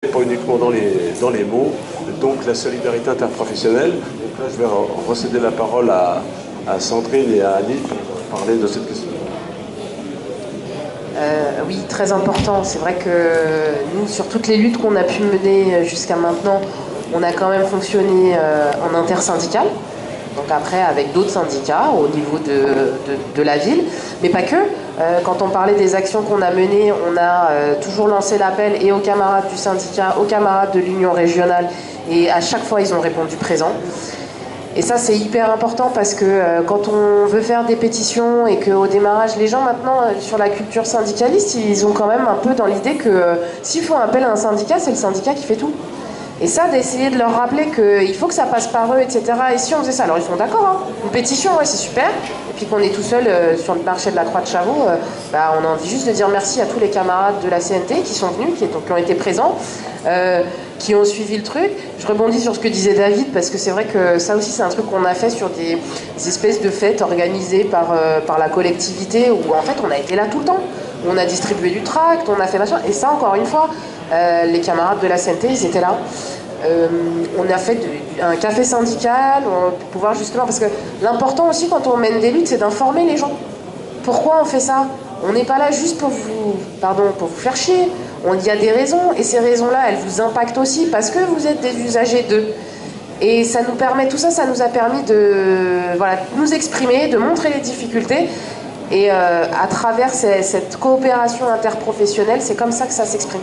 Pas uniquement dans les mots, donc la solidarité interprofessionnelle. Donc là, je vais recéder la parole à Sandrine et à Annie pour parler de cette question. Oui, très important. C'est vrai que nous, sur toutes les luttes qu'on a pu mener jusqu'à maintenant, on a quand même fonctionné en intersyndical. Donc après, avec d'autres syndicats au niveau de la ville, mais pas que. Quand on parlait des actions qu'on a menées, on a toujours lancé l'appel et aux camarades du syndicat, aux camarades de l'union régionale, et à chaque fois, ils ont répondu présent. Et ça, c'est hyper important parce que quand on veut faire des pétitions et qu'au démarrage, les gens maintenant, sur la culture syndicaliste, ils ont quand même un peu dans l'idée que s'il faut un appel à un syndicat, c'est le syndicat qui fait tout. Et ça, d'essayer de leur rappeler qu'il faut que ça passe par eux, etc. Et si on faisait ça, alors ils sont d'accord, hein. Une pétition, ouais, c'est super. Et puis qu'on est tout seul sur le marché de la Croix de Chavaux, on a envie juste de dire merci à tous les camarades de la CNT qui sont venus, qui ont été présents, qui ont suivi le truc. Je rebondis sur ce que disait David, parce que c'est vrai que ça aussi, c'est un truc qu'on a fait sur des espèces de fêtes organisées par la collectivité, où en fait, on a été là tout le temps. On a distribué du tract, on a fait machin. Et ça, encore une fois, les camarades de la CNT, ils étaient là. On a fait un café syndical pour pouvoir justement... Parce que l'important aussi, quand on mène des luttes, c'est d'informer les gens. Pourquoi on fait ça? On n'est pas là juste pour vous faire chier. Il y a des raisons, et ces raisons-là, elles vous impactent aussi parce que vous êtes des usagers d'eux. Et ça nous permet, tout ça, ça nous a permis de nous exprimer, de montrer les difficultés. Et à travers cette coopération interprofessionnelle, c'est comme ça que ça s'exprime.